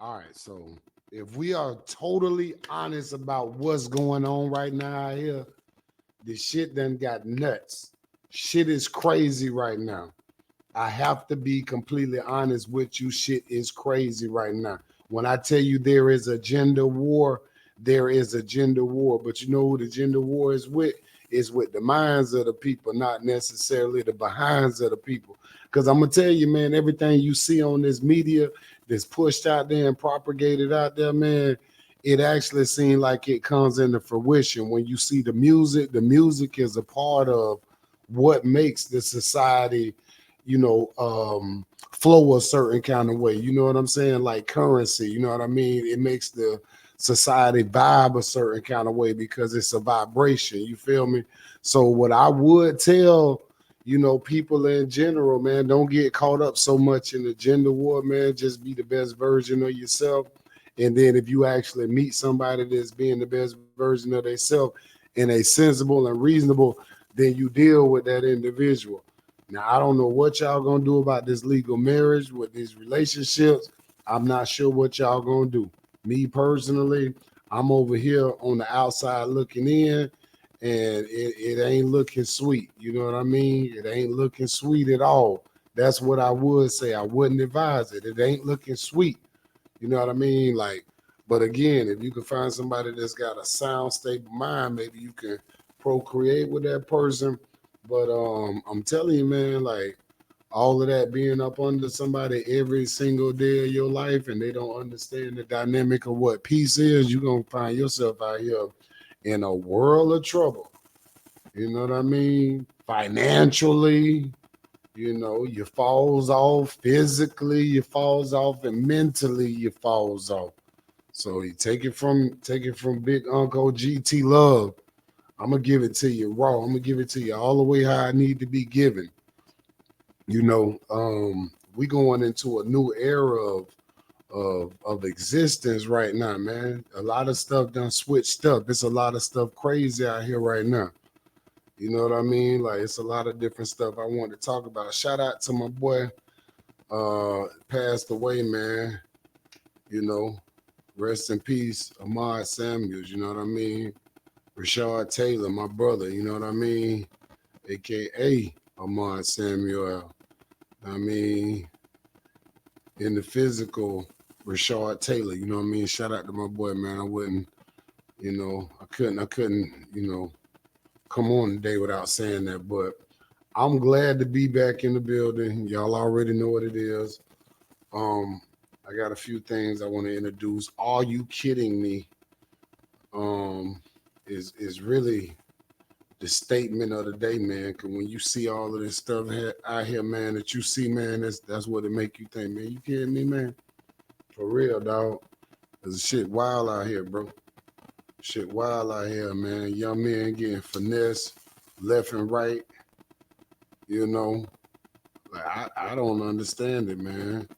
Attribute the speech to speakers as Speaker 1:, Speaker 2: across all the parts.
Speaker 1: All right, so if we are totally honest about what's going on right now out here, the shit done got nuts. Shit is crazy right now. I have to be completely honest with you. Shit is crazy right now. When I tell you there is a gender war, there is a gender war. But you know who the gender war is with? Is with the minds of the people, not necessarily the behinds of the people. Because I'm gonna tell you, man, everything you see on this media that's pushed out there and propagated out there, man, it actually seems like it comes into fruition when you see the music. The music is a part of what makes the society, you know, flow a certain kind of way. You know what I'm saying? Like currency. You know what I mean? It makes the society vibe a certain kind of way because it's a vibration. You feel me? So what I would tell, you know, people in general, man, don't get caught up so much in the gender war, man. Just be the best version of yourself. And then if you actually meet somebody that's being the best version of themselves in a sensible and reasonable, then you deal with that individual. Now, I don't know what y'all gonna do about this legal marriage with these relationships. I'm not sure what y'all gonna do. Me personally, I'm over here on the outside looking in, and it ain't looking sweet. You know what I mean? It ain't looking sweet at all. That's what I would say. I wouldn't advise it. It ain't looking sweet. You know what I mean? Like, but again, if you can find somebody that's got a sound, stable mind, maybe you can procreate with that person. But I'm telling you, man, like all of that being up under somebody every single day of your life and they don't understand the dynamic of what peace is, you're gonna find yourself out here in a world of trouble. You know what I mean? Financially, you know, you falls off physically, you falls off, and mentally you falls off. So you take it from Big Uncle GT Love. I'm gonna give it to you raw. I'm gonna give it to you all the way how I need to be given. You know, we going into a new era of existence right now, man. A lot of stuff done switched up. It's a lot of stuff crazy out here right now. You know what I mean? Like it's a lot of different stuff I want to talk about. Shout out to my boy, passed away, man. You know, rest in peace, Ahmad Samuels. You know what I mean? Rashard Taylor, my brother. You know what I mean? AKA Ahmad Samuel. I mean, in the physical, Rashard Taylor. You know what I mean? Shout out to my boy, man. I wouldn't, you know, I couldn't, you know, come on today without saying that. But I'm glad to be back in the building. Y'all already know what it is. Um, I got a few things I want to introduce. Are you kidding me? Um, is really the statement of the day, man. Cause when you see all of this stuff out here, man, that you see, man, that's what it make you think, man. You kidding me, man? For real, dog. Cause shit wild out here, bro. Shit wild out here, man. Young men getting finesse left and right. You know, like I don't understand it, man.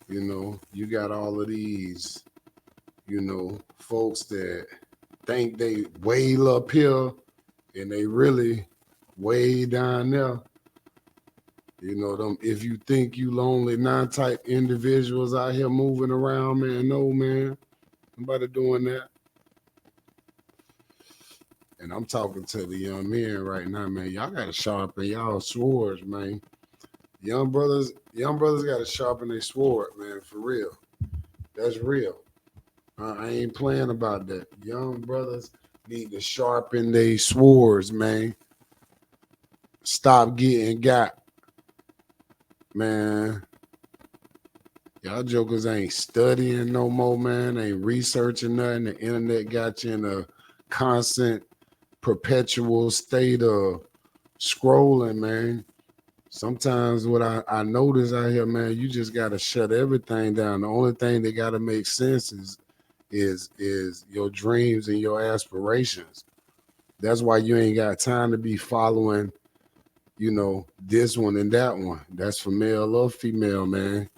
Speaker 1: You know, you got all of these, you know, folks that think they way up here and they really way down there. You know, them if you think you lonely non-type individuals out here moving around, man. No, man. Nobody doing that. And I'm talking to the young men right now, man. Y'all gotta sharpen y'all swords, man. Young brothers gotta sharpen their sword, man, for real. That's real. I ain't playing about that. Young brothers need to sharpen their swords, man. Stop getting got, man. Y'all jokers ain't studying no more, man. Ain't researching nothing. The internet got you in a constant, perpetual state of scrolling, man. Sometimes what I notice out here, man, you just gotta shut everything down. The only thing that gotta make sense is your dreams and your aspirations. That's why you ain't got time to be following, you know, this one and that one. That's for male or female, man.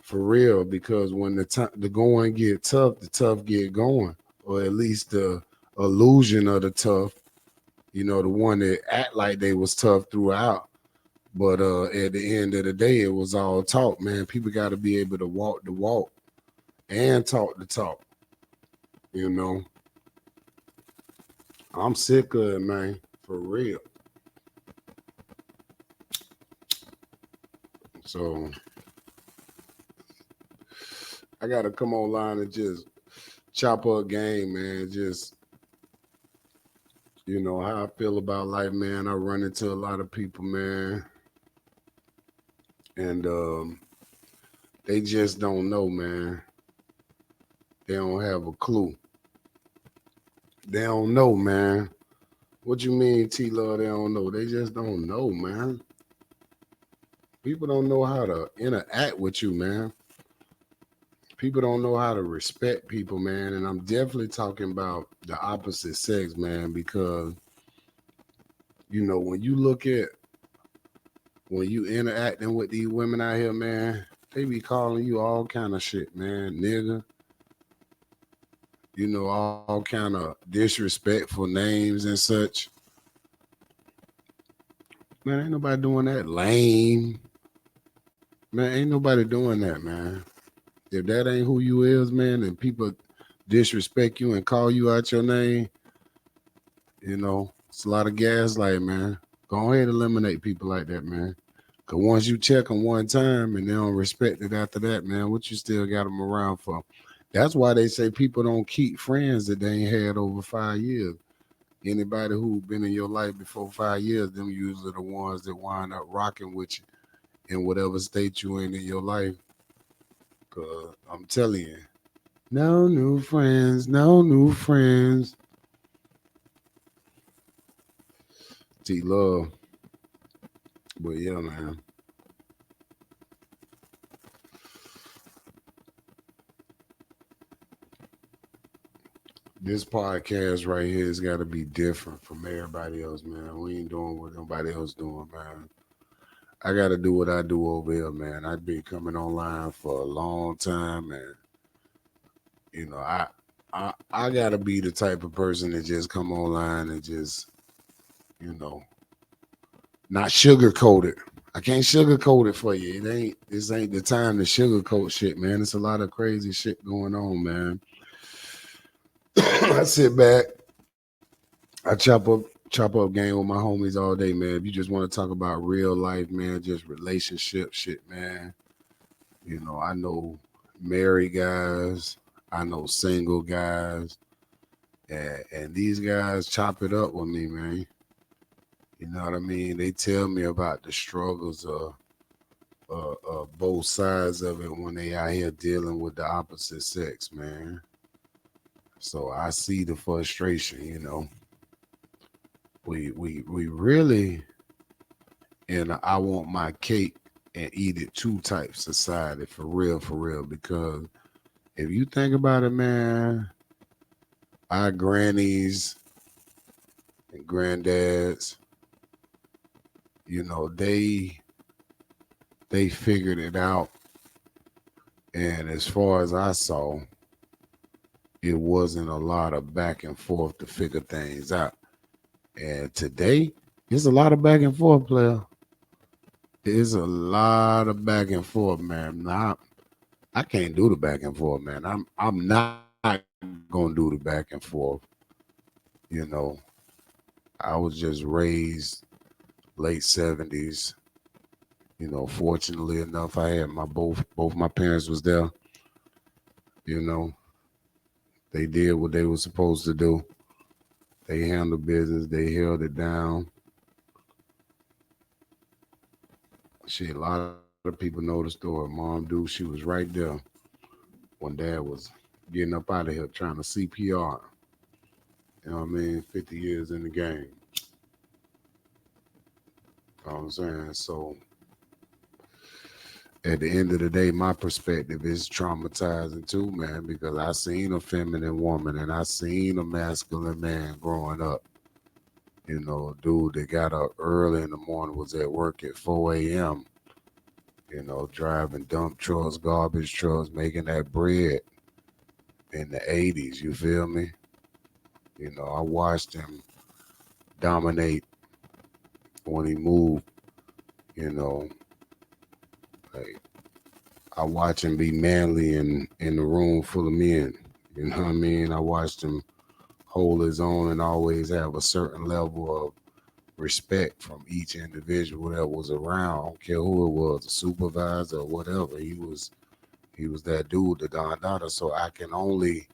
Speaker 1: For real, because when the going get tough, the tough get going, or at least the illusion of the tough. You know, the one that act like they was tough throughout, but at the end of the day, it was all talk, man. People got to be able to walk the walk, and talk the talk. You know, I'm sick of it, man, for real. So I gotta come online and just chop up game, man. Just how I feel about life, man. I run into a lot of people, man, and they just don't know, man. They don't have a clue. They don't know, man. What you mean, T Love? They don't know. They just don't know, man. People don't know how to interact with you, man. People don't know how to respect people, man. And I'm definitely talking about the opposite sex, man, because when you look at when you interacting with these women out here, man, they be calling you all kind of shit, man. Nigga, all kind of disrespectful names and such. Man, ain't nobody doing that. Lame. Man, ain't nobody doing that, man. If that ain't who you is, man, and people disrespect you and call you out your name, it's a lot of gaslight, man. Go ahead and eliminate people like that, man. Because once you check them one time and they don't respect it after that, man, what you still got them around for? That's why they say people don't keep friends that they ain't had over 5 years. Anybody who been in your life before 5 years, them usually the ones that wind up rocking with you in whatever state you in your life. Cause I'm telling you, no new friends, no new friends. T Love. But yeah, man. This podcast right here has got to be different from everybody else, man. We ain't doing what nobody else doing, man. I got to do what I do over here, man. I've been coming online for a long time, and I got to be the type of person that just come online and just you know not sugarcoat it. I can't sugarcoat it for you. This ain't the time to sugarcoat shit, man. It's a lot of crazy shit going on, man. I sit back, I chop up game with my homies all day, man. If you just want to talk about real life, man, just relationship shit, man. I know married guys, I know single guys, and these guys chop it up with me, man. You know what I mean? They tell me about the struggles of both sides of it when they out here dealing with the opposite sex, man. So I see the frustration, We really in a I want my cake and eat it two type society for real. Because if you think about it, man, our grannies and granddads, they figured it out. And as far as I saw, it wasn't a lot of back and forth to figure things out. And today, it's a lot of back and forth, player. It's a lot of back and forth, man. Now, I can't do the back and forth, man. I'm not gonna do the back and forth. You know, I was just raised late 70s. Fortunately enough, I had my both my parents was there. You know, they did what they were supposed to do. They handled business. They held it down. Shit, a lot of people know the story. Mom, dude, she was right there when Dad was getting up out of here trying to CPR. You know what I mean? 50 years in the game. You know what I'm saying? So at the end of the day, my perspective is traumatizing too, man, because I seen a feminine woman and I seen a masculine man growing up. Dude that got up early in the morning was at work at 4 a.m. Driving dump trucks, garbage trucks, making that bread in the 80s. You feel me? I watched him dominate when he moved, you know, like I watch him be manly in the room full of men. You know what I mean? I watched him hold his own and always have a certain level of respect from each individual that was around. I don't care who it was, a supervisor or whatever. He was that dude, the Don Dada. So I can only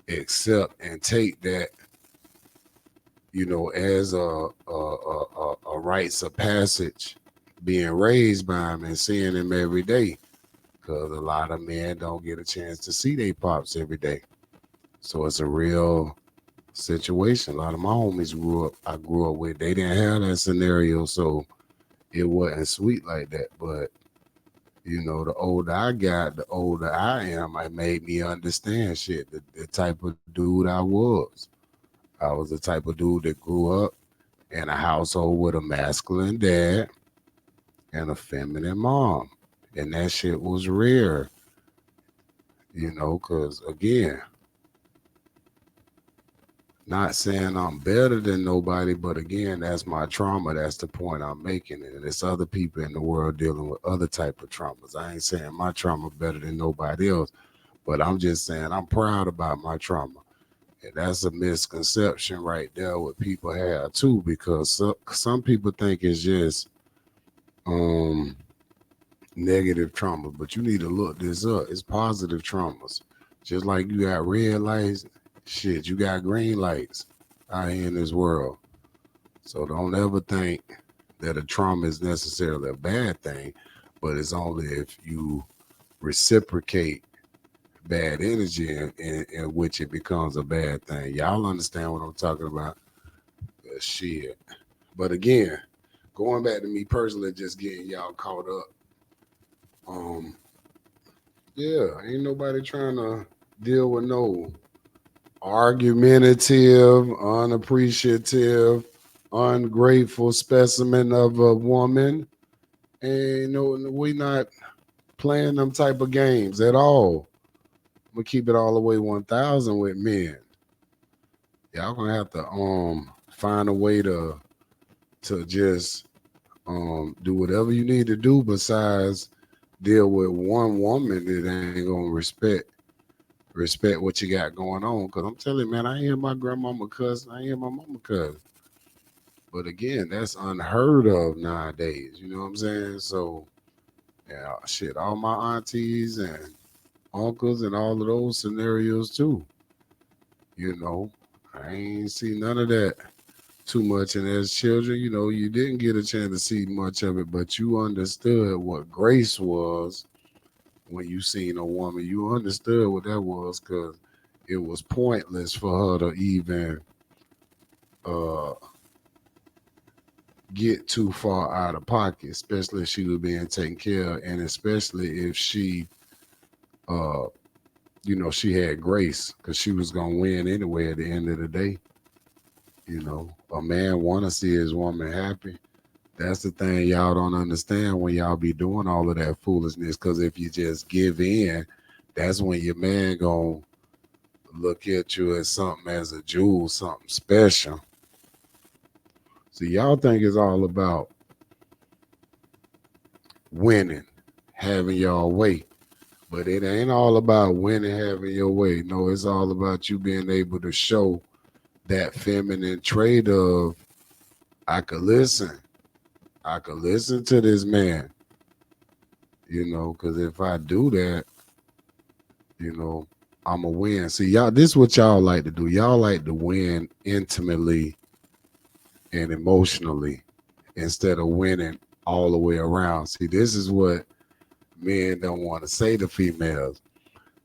Speaker 1: accept and take that, as a rites of passage, being raised by him and seeing him every day. Because a lot of men don't get a chance to see their pops every day. So it's a real situation. A lot of my homies I grew up with, they didn't have that scenario, so it wasn't sweet like that. But the older I got, the older I am. It made me understand shit. The type of dude I was. I was the type of dude that grew up in a household with a masculine dad and a feminine mom, and that shit was rare. Because again, not saying I'm better than nobody, but again, that's my trauma. That's the point I'm making. And there's other people in the world dealing with other type of traumas. I ain't saying my trauma better than nobody else, but I'm just saying I'm proud about my trauma. And that's a misconception right there what people have too, because some people think it's just um negative trauma, but you need to look this up. It's positive traumas. Just like you got red lights, shit, you got green lights out here in this world. So don't ever think that a trauma is necessarily a bad thing, but it's only if you reciprocate bad energy in which it becomes a bad thing. Y'all understand what I'm talking about? Shit. But again, going back to me personally, just getting y'all caught up. Um, yeah, ain't nobody trying to deal with no argumentative, unappreciative, ungrateful specimen of a woman. And we not playing them type of games at all. I'm gonna keep it all the way 1,000 with men. Y'all gonna have to find a way to just do whatever you need to do besides deal with one woman that ain't gonna respect what you got going on. Cause I'm telling you, man, I hear my grandmama cousin, I hear my mama cousin. But again, that's unheard of nowadays. You know what I'm saying? So yeah, shit, all my aunties and uncles and all of those scenarios too. You know, I ain't seen none of that too much. And as children, you didn't get a chance to see much of it, but you understood what grace was when you seen a woman. You understood what that was because it was pointless for her to even uh, get too far out of pocket, especially if she was being taken care of, and especially if uh, she had grace because she was gonna win anyway at the end of the day. A man want to see his woman happy. That's the thing y'all don't understand when y'all be doing all of that foolishness. Because if you just give in, that's when your man gonna look at you as something as a jewel, something special. So y'all think it's all about winning, having y'all way. But it ain't all about winning, having your way. No, it's all about you being able to show that feminine trait of I could listen. I could listen to this man, because if I do that, I'm a win. See, y'all, this is what y'all like to do. Y'all like to win intimately and emotionally instead of winning all the way around. See, this is what men don't want to say to females.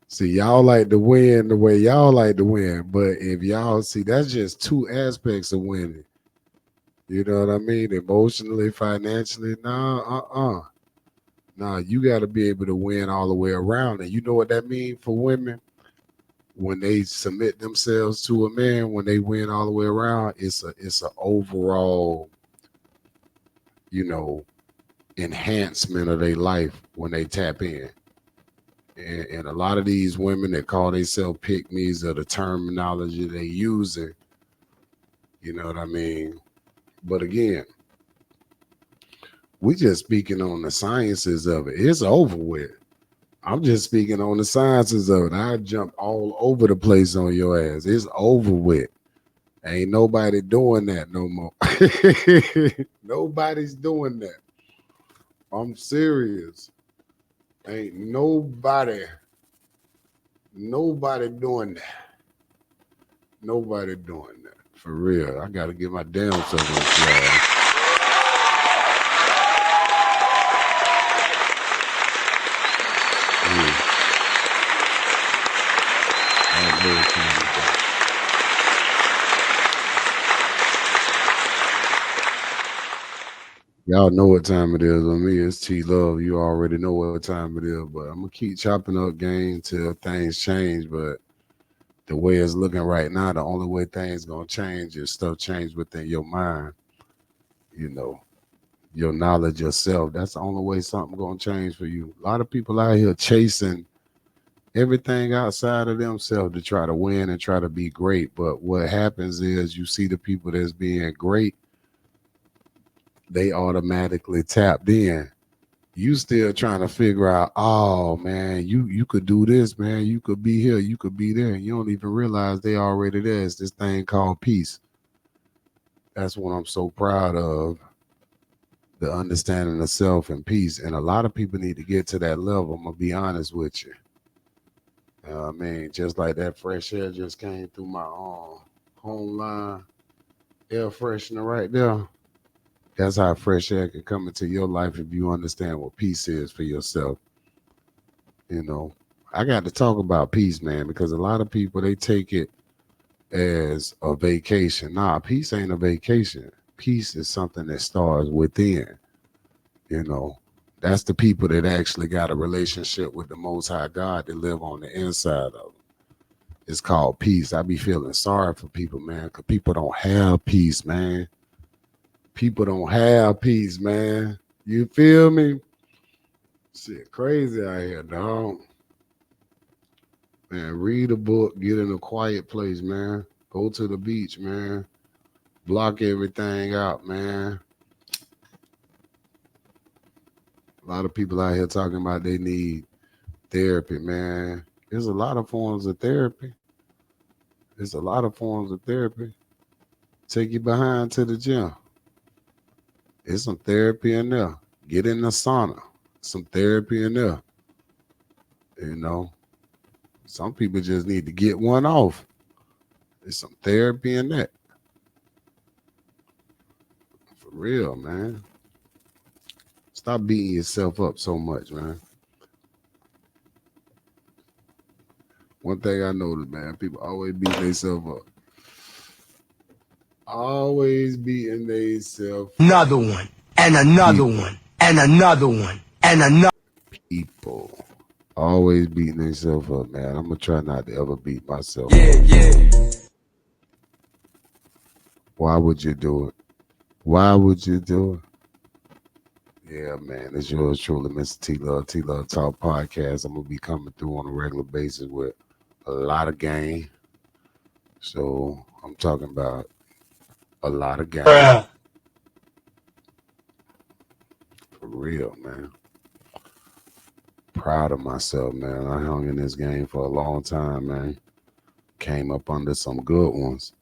Speaker 1: See, y'all like to win the way y'all like to win, but if y'all see, that's just two aspects of winning. You know what I mean? Emotionally, financially, nah. You got to be able to win all the way around, and you know what that means for women when they submit themselves to a man. When they win all the way around, it's a overall, enhancement of their life when they tap in. And a lot of these women that call themselves pick me's or the terminology they using, you know what I mean? But again, we just speaking on the sciences of it. It's over with. I'm just speaking on the sciences of it. I jump all over the place on your ass. It's over with. Ain't nobody doing that no more. Nobody's doing that. I'm serious. Ain't nobody doing that. Nobody doing that. For real. I gotta get my damn self on fly. Yeah, I know what time it is. Y'all know what time it is. On me, it's T Love. You already know what time it is. But I'm gonna keep chopping up game till things change. But the way it's looking right now, the only way things gonna change is stuff change within your mind. You know, your knowledge yourself. That's the only way something gonna change for you. A lot of people out here chasing everything outside of themselves to try to win and try to be great. But what happens is you see the people that's being great, they automatically tapped in. You still trying to figure out, oh man, you could do this, man. You could be here, you could be there. You don't even realize they already there. It's this thing called peace. That's what I'm so proud of. The understanding of self and peace. And a lot of people need to get to that level. I'm gonna be honest with you. I mean, just like that fresh air just came through my home line air freshener right there. That's how fresh air can come into your life if you understand what peace is for yourself. You know, I got to talk about peace, man, because a lot of people they take it as a vacation. Nah, peace ain't a vacation. Peace is something that starts within. You know, that's the people that actually got a relationship with the Most High God that live on the inside of them. It's called peace. I be feeling sorry for people, man, because people don't have peace, man. People don't have peace, man. You feel me? Shit, crazy out here, dog. Man, read a book, get in a quiet place, man. Go to the beach, man. Block everything out, man. A lot of people out here talking about they need therapy, man. There's a lot of forms of therapy. There's a lot of forms of therapy. Take you behind to the gym. There's some therapy in there. Get in the sauna. Some therapy in there. You know, some people just need to get one off. There's some therapy in that. For real, man. Stop beating yourself up so much, man. One thing I noticed, man, people always beat themselves up. Always beating themselves up.
Speaker 2: Another one, and another
Speaker 1: People,
Speaker 2: one, and another one, and another.
Speaker 1: people. Always beating themselves up, man. I'm gonna try not to ever beat myself
Speaker 2: Yeah,
Speaker 1: up.
Speaker 2: yeah.
Speaker 1: Why would you do it? Why would you do it? Yeah, man. It's yours truly, Mr. T Love Talk Podcast. I'm gonna be coming through on a regular basis with a lot of game. So I'm talking about a lot of game.
Speaker 2: Bruh.
Speaker 1: For real, man. Proud of myself, man. I hung in this game for a long time, man. Came up under some good ones.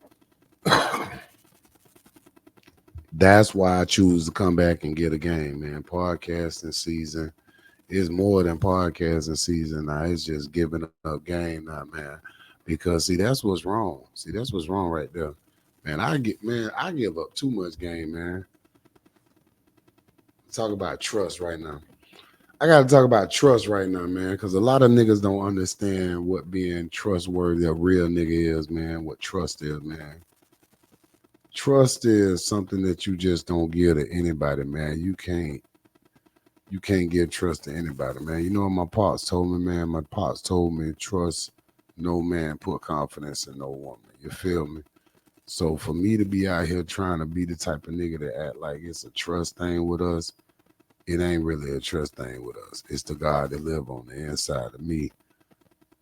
Speaker 1: That's why I choose to come back and get a game, man. Podcasting season is more than podcasting season now. It's just giving up game now, man. Because see, that's what's wrong. See, that's what's wrong right there. Man, I give up too much game, man. Talk about trust right now. I gotta talk about trust right now, man, because a lot of niggas don't understand what being trustworthy a real nigga is, man. What trust is, man. Trust is something that you just don't give to anybody, man. You can't give trust to anybody, man. You know what my pops told me, man? My pops told me trust no man, put confidence in no woman. You feel me? So for me to be out here trying to be the type of nigga that act like it's a trust thing with us, it ain't really a trust thing with us. It's the God that live on the inside of me,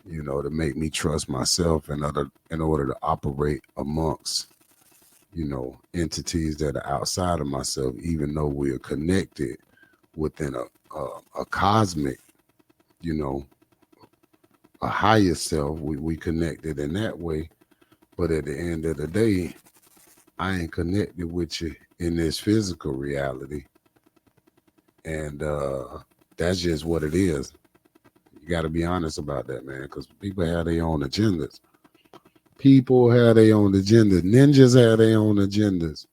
Speaker 1: to make me trust myself in order to operate amongst, entities that are outside of myself, even though we are connected within a cosmic, a higher self. We connected in that way. But at the end of the day, I ain't connected with you in this physical reality. And that's just what it is. You got to be honest about that, man, because people have their own agendas. People have their own agendas. Ninjas have their own agendas.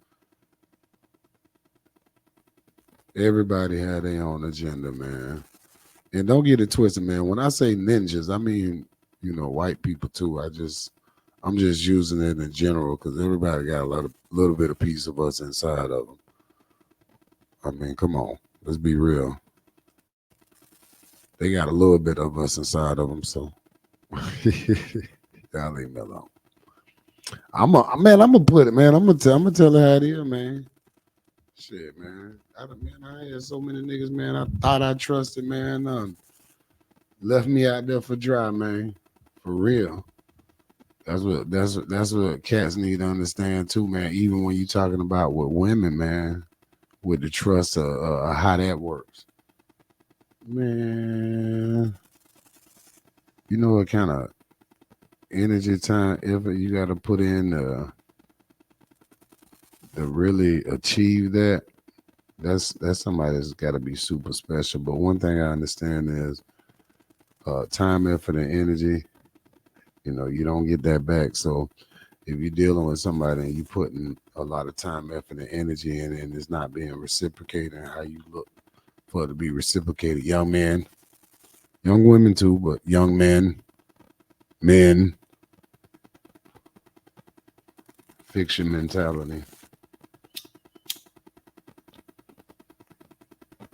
Speaker 1: Everybody had their own agenda, man. And don't get it twisted, man. When I say ninjas, I mean, white people too. I'm just using it in general because everybody got a little bit of piece of us inside of them. I mean, come on, let's be real. They got a little bit of us inside of them, so y'all leave me alone. I'm gonna put it, man. I'm gonna tell her how it is, man. Shit, man. I had so many niggas, man. I thought I trusted, man. Left me out there for dry, man. For real. That's what cats need to understand too, man. Even when you talking about with women, man, with the trust of how that works, man. You know what kind of energy, time, effort you got to put in to really achieve that. That's somebody that's got to be super special. But one thing I understand is time, effort, and energy. You don't get that back. So if you're dealing with somebody and you putting a lot of time, effort, and energy in it, and it's not being reciprocated, how you look for it to be reciprocated, young men, young women too, but young men, fiction mentality.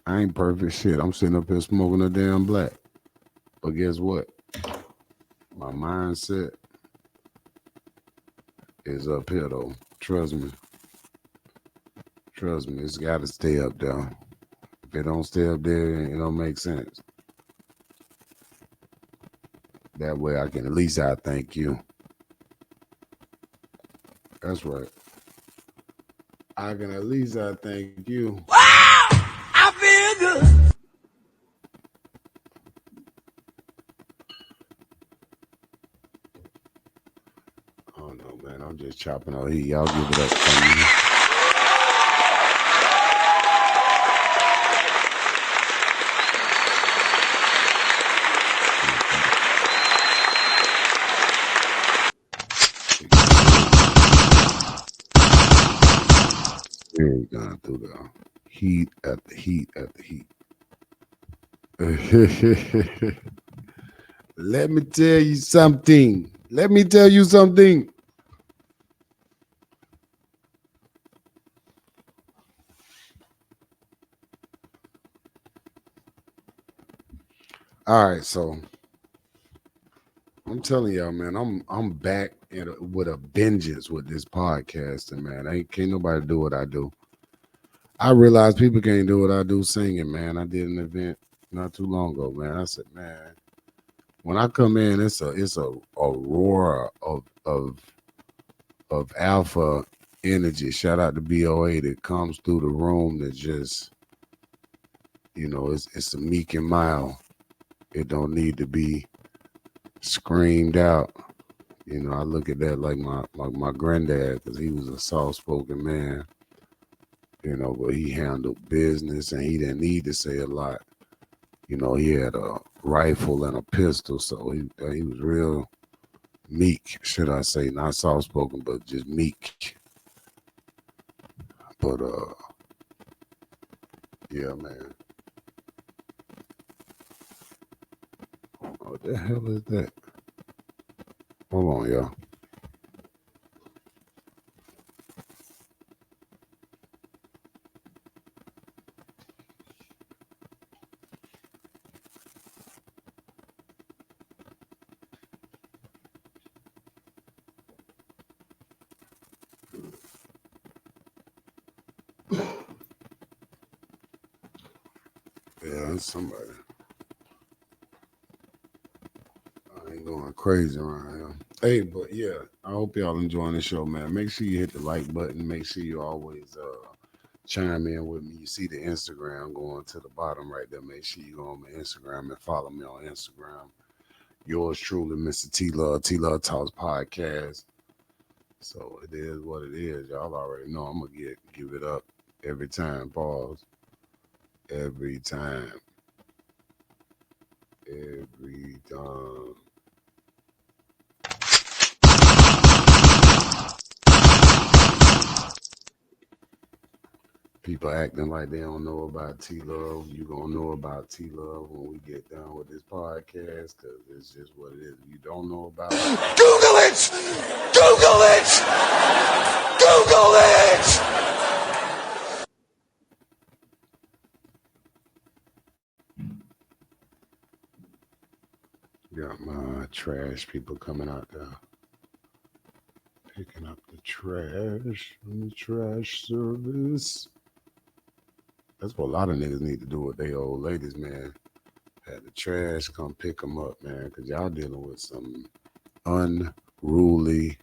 Speaker 1: I ain't perfect shit. I'm sitting up here smoking a damn black. But guess what? My mindset is up here though. Trust me. Trust me. It's got to stay up there. If it don't stay up there, it don't make sense. That way I can at least I thank you. That's right. I can at least I thank you.
Speaker 2: Wow! I feel good.
Speaker 1: Oh no, man. I'm just chopping out heat. Y'all give it up for me. We're going through the heat after heat after heat. Let me tell you something. Let me tell you something. All right, so I'm telling y'all, man, I'm back with a vengeance with this podcasting, man. Can't nobody do what I do. I realize people can't do what I do singing, man. I did an event not too long ago, man. I said, man, when I come in, it's a aurora of alpha energy. Shout out to BOA that comes through the room that just, it's a meek and mild. It don't need to be screamed out. I look at that like my granddad, because he was a soft-spoken man, but he handled business and he didn't need to say a lot. He had a rifle and a pistol, so he was real meek, should I say, not soft-spoken, but just meek. But yeah, man. What the hell is that? Hold on, y'all. Yeah, that's somebody. I ain't going crazy around here. Hey, but yeah, I hope y'all enjoying the show, man. Make sure you hit the like button. Make sure you always chime in with me. You see the Instagram going to the bottom right there. Make sure you go on my Instagram and follow me on Instagram. Yours truly, Mr. T Love Talks Podcast. So it is what it is. Y'all already know I'm gonna give it up every time. Pause. Every time. Every time. People acting like they don't know about T Love. You gonna know about T Love when we get done with this podcast, cause it's just what it is. If you don't know about it,
Speaker 2: Google it! Google it! Google it!
Speaker 1: got my trash people coming out there picking up the trash from the trash service. That's what a lot of niggas need to do with their old ladies, man. Had the trash come pick them up, man, because y'all dealing with some unruly,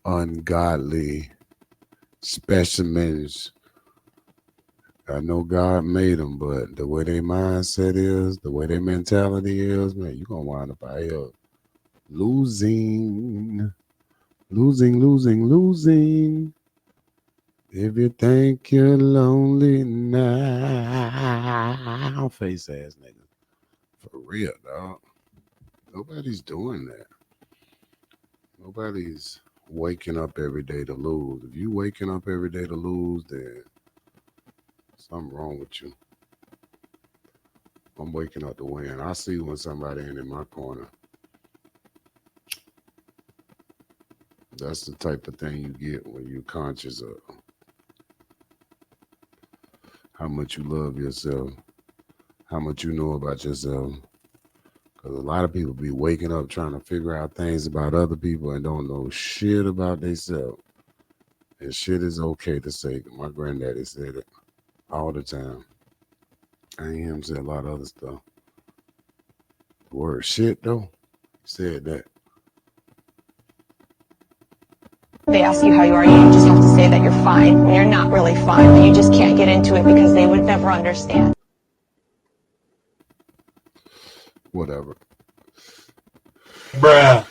Speaker 1: ungodly specimens. I know God made them, but the way their mindset is, the way their mentality is, man, you're going to wind up out here losing. If you think you're lonely now, face ass nigga. For real, dog. Nobody's doing that. Nobody's waking up every day to lose. If you waking up every day to lose, then something wrong with you. I'm waking up to win. I see when somebody ain't in my corner. That's the type of thing you get when you're conscious of how much you love yourself, how much you know about yourself. Because a lot of people be waking up trying to figure out things about other people and don't know shit about themselves. And shit is okay to say. My granddaddy said it all the time. I ain't hear him say a lot of other stuff. The word shit, though, he said that.
Speaker 3: They ask you how you are, you just have to say that you're fine when you're not really fine, but you just can't get into it because they would never understand.
Speaker 1: Whatever.
Speaker 2: Bruh.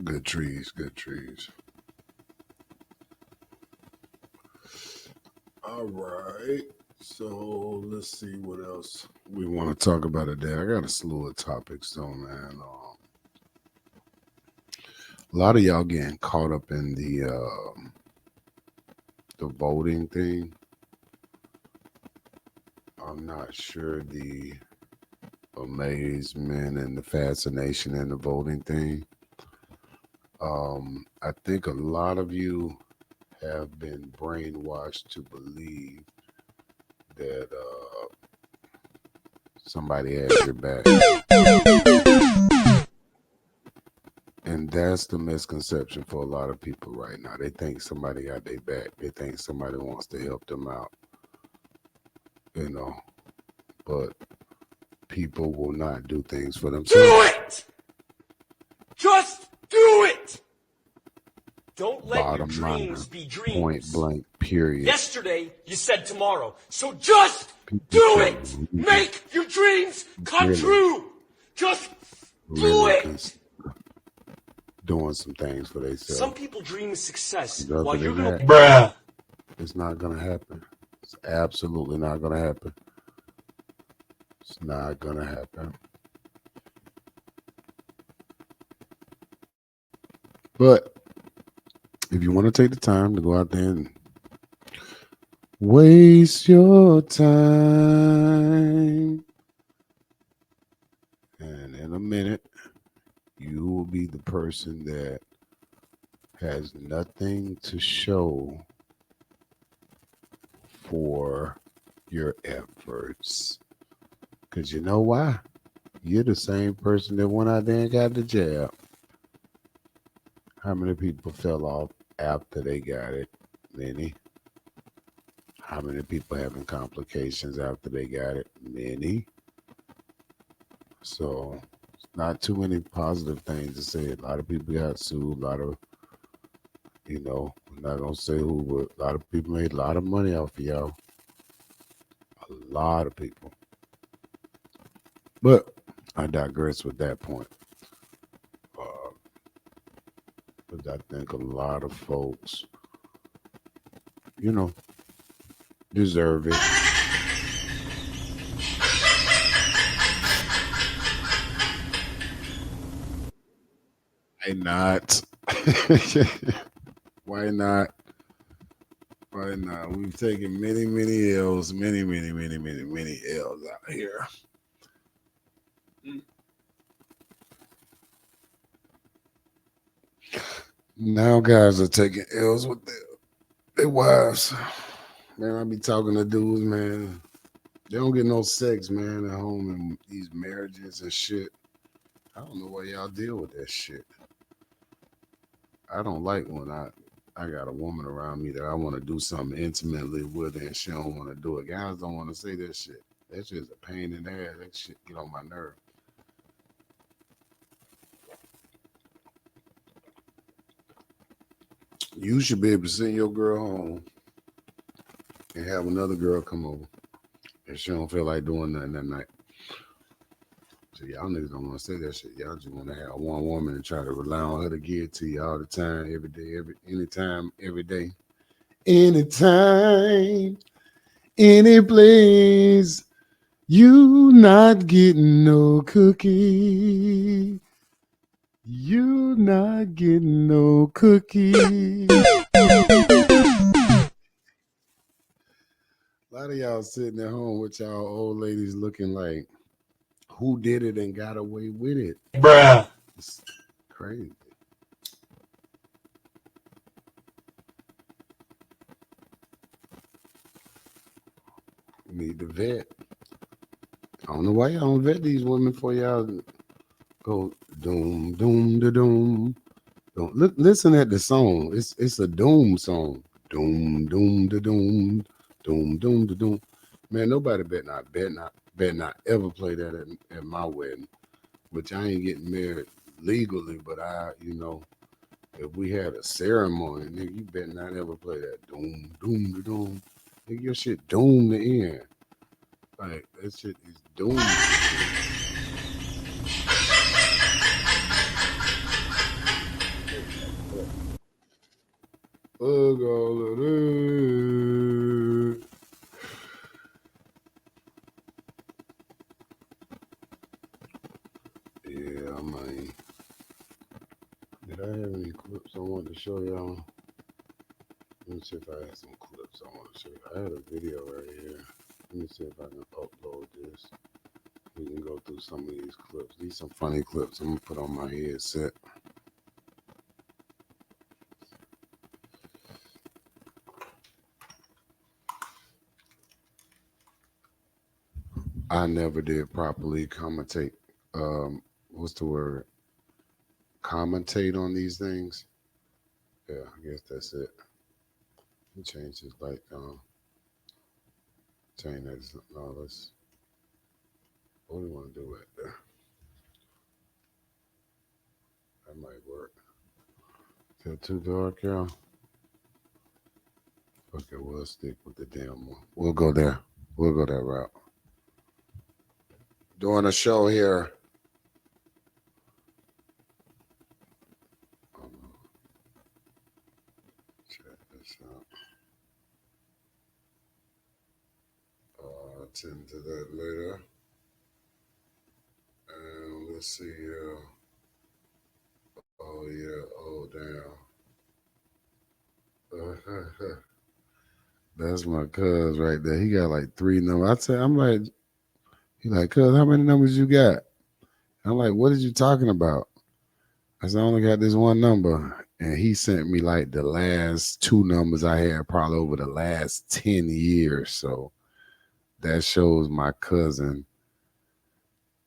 Speaker 1: Good trees, good trees. All right. So let's see what else we want to talk about today. I got a slew of topics though, man. A lot of y'all getting caught up in the voting thing. I'm not sure the amazement and the fascination in the voting thing. I think a lot of you have been brainwashed to believe that somebody has your back. And that's the misconception for a lot of people right now. They think somebody got their back. They think somebody wants to help them out. You know, but people will not do things for themselves.
Speaker 2: Do it! Just do it! Don't let
Speaker 1: Bottom
Speaker 2: your
Speaker 1: line,
Speaker 2: dreams be
Speaker 1: point
Speaker 2: dreams.
Speaker 1: blank, period.
Speaker 2: Yesterday, you said tomorrow. So just
Speaker 1: People
Speaker 2: do
Speaker 1: can't
Speaker 2: it!
Speaker 1: really-
Speaker 2: Make your dreams come
Speaker 1: Really?
Speaker 2: true! Just do
Speaker 1: really
Speaker 2: it!
Speaker 1: consider doing some things for themselves.
Speaker 2: Some people dream of success
Speaker 1: Other
Speaker 2: while you're
Speaker 1: than
Speaker 2: gonna...
Speaker 1: that,
Speaker 2: Bruh.
Speaker 1: it's not gonna happen. It's absolutely not gonna happen. It's not gonna happen. But if you want to take the time to go out there and waste your time, and in a minute, you will be the person that has nothing to show for your efforts. Because you know why? You're the same person that went out there and got the jab. How many people fell off after they got it? Many. How many people having complications after they got it? Many. So, not too many positive things to say. A lot of people got sued. A lot of, I'm not going to say who, but a lot of people made a lot of money off of y'all. A lot of people. But I digress with that point. Uh, but I think a lot of folks, deserve it. Why not? Why not? Why not? We've taken many, many L's, many, many, many, many, many L's out here. Now guys are taking L's with their wives. Man, I be talking to dudes, man. They don't get no sex, man, at home in these marriages and shit. I don't know why y'all deal with that shit. I don't like when I got a woman around me that I want to do something intimately with and she don't want to do it. Guys don't want to say that shit. That shit's a pain in the ass. That shit get on my nerve. You should be able to send your girl home and have another girl come over if she don't feel like doing nothing that night. So y'all niggas don't want to say that shit. Y'all just want to have one woman and try to rely on her to give it to you all the time, every day, anytime, every day. Anytime, any place, you not getting no cookie. You not getting no cookie. A lot of y'all sitting at home with y'all old ladies looking like, who did it and got away with it?
Speaker 2: Bruh.
Speaker 1: It's crazy. Need to vet. I don't know why y'all don't vet these women for y'all go doom, doom, da doom. Don't listen at the song. It's a doom song. Doom, doom, da doom, doom, doom, da doom. Man, nobody bet not ever play that at my wedding. Which I ain't getting married legally, but if we had a ceremony, nigga, you better not ever play that doom, doom, da doom. Nigga, your shit doomed to end. Like that shit is doomed. Fuck all of that. Yeah, I mean, did I have any clips I wanted to show y'all? Let me see if I had some clips I want to show you. I had a video right here. Let me see if I can upload this. We can go through some of these clips. These some funny clips I'm gonna put on my headset. I never did properly commentate. What's the word? Commentate on these things. Yeah, I guess that's it. Let me change this light. Change that. No, let's. What do we want to do right there? That might work. Is that too dark, y'all? Okay, we'll stick with the damn one. We'll go there. We'll go that route. Doing a show here. Check this out. I'll attend to that later. And let's see here. Oh, yeah. Oh, damn. That's my cuz right there. He got like 3 numbers. I'm like, he like, cuz, how many numbers you got? I'm like, what are you talking about? I said, I only got this one number. And he sent me like the last 2 numbers I had probably over the last 10 years. So that shows my cousin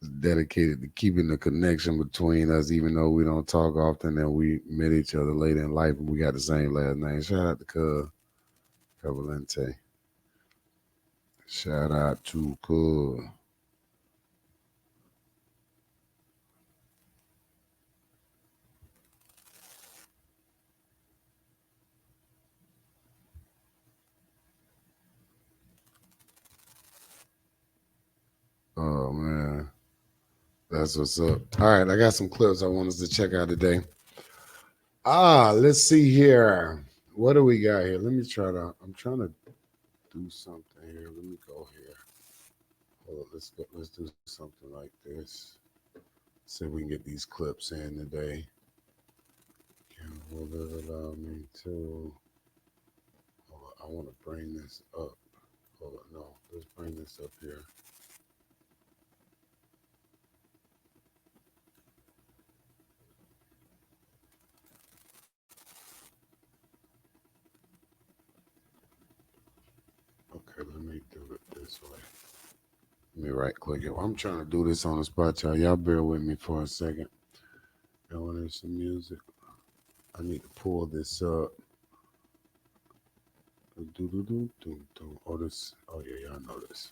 Speaker 1: is dedicated to keeping the connection between us, even though we don't talk often and we met each other later in life and we got the same last name. Shout out to Cuz Cavalente. Shout out to Cuz. Oh man. That's what's up. All right, I got some clips I want us to check out today. Let's see here. What do we got here? Let me try to. I'm trying to do something here. Let me go here. Hold on, let's go. Let's do something like this. See if we can get these clips in today. Will it allow me to? Hold on, I want to bring this up. Hold on, no. Let's bring this up here. Okay, let me do it this way. Let me right click it. I'm trying to do this on the spot, y'all. Y'all bear with me for a second. I want to hear some music. I need to pull this up. Oh, this. Oh, yeah, y'all know this.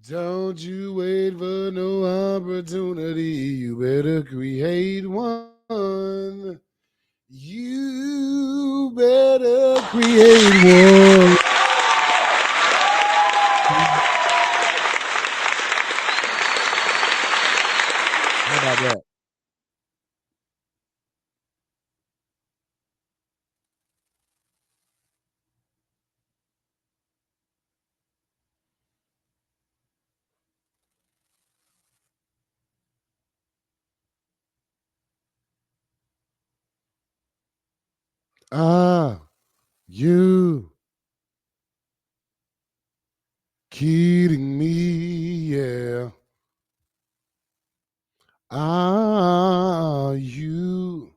Speaker 1: Don't you wait for no opportunity. You better create one. You better create one. How about that? Ah, you kidding me? Yeah. Ah, you.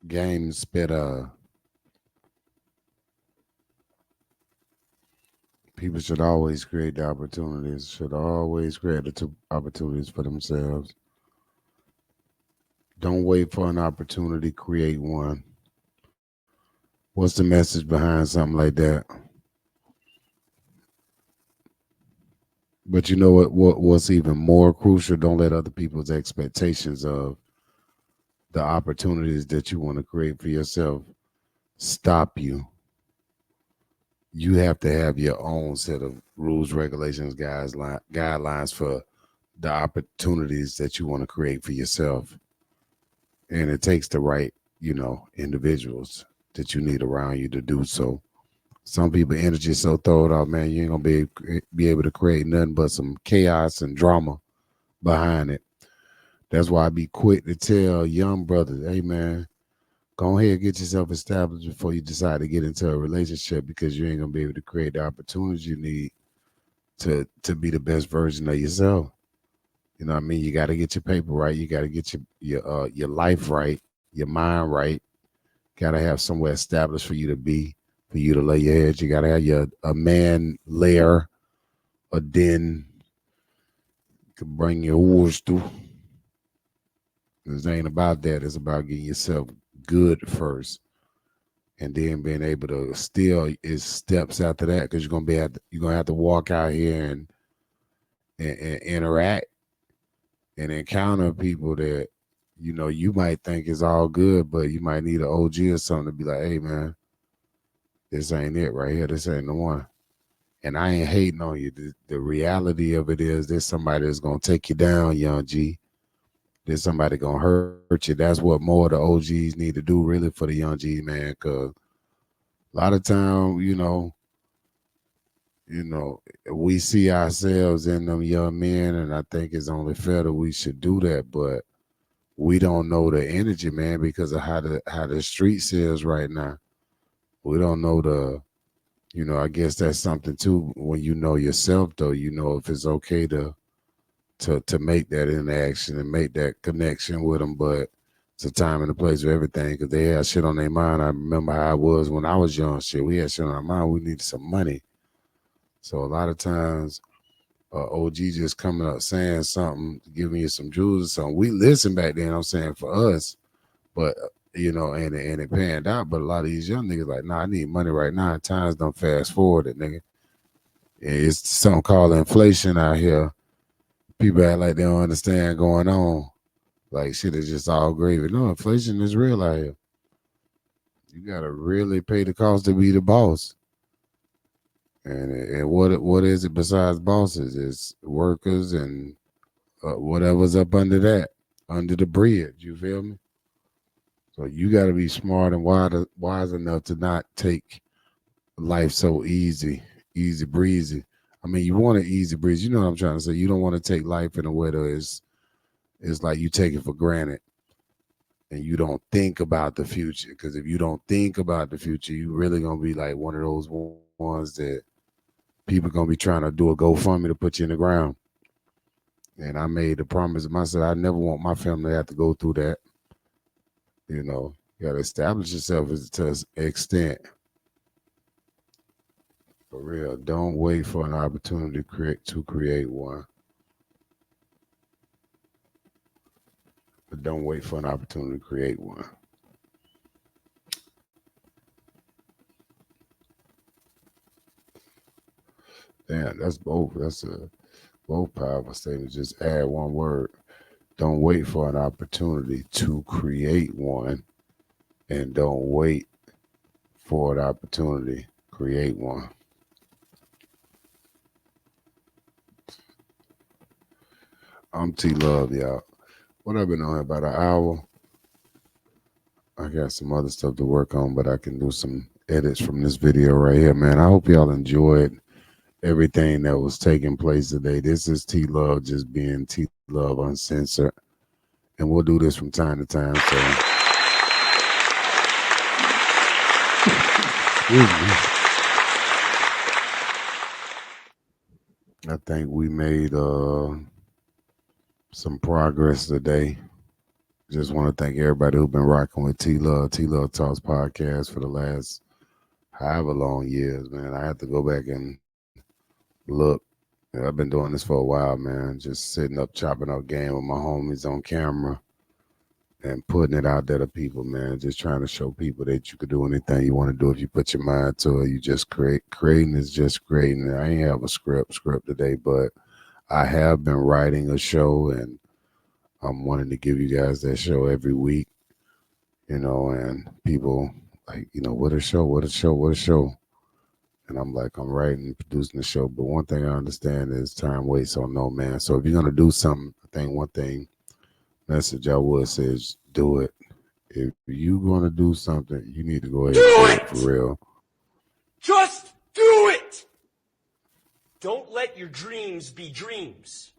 Speaker 1: Game spitter. People should always create the opportunities, should always create the opportunities for themselves. Don't wait for an opportunity, create one. What's the message behind something like that? But you know what's even more crucial? Don't let other people's expectations of the opportunities that you want to create for yourself stop you. You have to have your own set of rules, regulations, guidelines for the opportunities that you want to create for yourself. And it takes the right, individuals that you need around you to do so. Some people energy is so thrown out, man, you ain't gonna be able to create nothing but some chaos and drama behind it. That's why I be quick to tell young brothers, hey man, go ahead and get yourself established before you decide to get into a relationship, because you ain't gonna be able to create the opportunities you need to be the best version of yourself. You know what I mean? You got to get your paper right. You got to get your life right, your mind right. Got to have somewhere established for you to be, for you to lay your head. You got to have a man lair, a den, to bring your horse through. This ain't about that. It's about getting yourself good first, and then being able to still is steps after that, because you're gonna have to walk out here and interact and encounter people that you might think is all good, but you might need an OG or something to be like, hey man, this ain't it right here. This ain't the one. And I ain't hating on you. The reality of it is there's somebody that's gonna take you down, young G. There's somebody gonna hurt you. That's what more of the OGs need to do really for the young G, man. Cause a lot of time, we see ourselves in them young men, and I think it's only fair that we should do that. But we don't know the energy, man, because of how the streets is right now. We don't know I guess that's something too. When you know yourself, though, if it's okay to make that interaction and make that connection with them. But it's a time and a place for everything, because they have shit on their mind. I remember how it was when I was young. Shit, we had shit on our mind. We needed some money. So a lot of times, OG just coming up saying something, giving you some jewels or something. We listened back then, I'm saying, for us, but and it panned out. But a lot of these young niggas like, nah, I need money right now. Times don't fast forward it, nigga. It's something called inflation out here. People act like they don't understand going on. Like shit is just all gravy. No, inflation is real out here. You gotta really pay the cost to be the boss. And what is it besides bosses? It's workers and whatever's up under that, under the bridge. You feel me? So you got to be smart and wise enough to not take life so easy breezy. I mean, you want it easy breezy. You know what I'm trying to say. You don't want to take life in a way that is like you take it for granted and you don't think about the future. Because if you don't think about the future, you really gonna be like one of those ones that people gonna be trying to do a GoFundMe to put you in the ground. And I made a promise to myself I never want my family to have to go through that. You got to establish yourself to an extent. For real, don't wait for an opportunity to create one. But don't wait for an opportunity to create one. Damn, that's both. That's a both powerful statements. Just add one word. Don't wait for an opportunity to create one, and don't wait for an opportunity to create one. I'm T Love, y'all. What I've been on here about an hour. I got some other stuff to work on, but I can do some edits from this video right here, man. I hope y'all enjoyed everything that was taking place today. This is T Love just being T Love uncensored. And we'll do this from time to time. So excuse me. I think we made some progress today. Just want to thank everybody who's been rocking with T Love Talks podcast for the last however long years, man. I have to go back and look. I've been doing this for a while, man. Just sitting up, chopping up game with my homies on camera and putting it out there to people, man. Just trying to show people that you could do anything you want to do if you put your mind to it. You just create. Creating is just creating. I ain't have a script today, but I have been writing a show, and I'm wanting to give you guys that show every week, and people like, what a show. And I'm like, I'm writing, producing the show. But one thing I understand is time waits on no man. So if you're going to do something, one thing message I would say is do it. If you're going to do something, you need to go ahead and do it for real.
Speaker 2: Just do it! Don't let your dreams be dreams.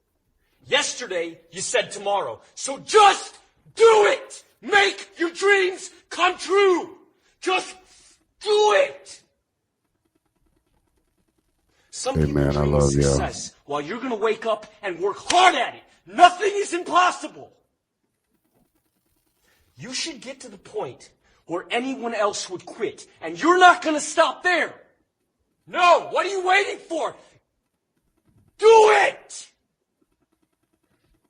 Speaker 2: Yesterday, you said tomorrow. So just do it! Make your dreams come true! Just do it! Some
Speaker 1: Hey,
Speaker 2: people
Speaker 1: man, I
Speaker 2: dream
Speaker 1: love
Speaker 2: of
Speaker 1: y'all.
Speaker 2: success while you're going to wake up and work hard at it. Nothing is impossible. You should get to the point where anyone else would quit, and you're not going to stop there. No, what are you waiting for? Do it!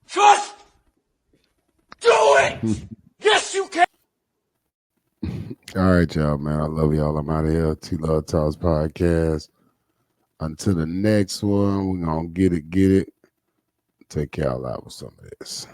Speaker 2: Just do it! Yes, you can!
Speaker 1: All right, y'all, man. I love y'all. I'm out of here. T Love Talks podcast. Until the next one, we're going to get it. Take y'all out with some of this.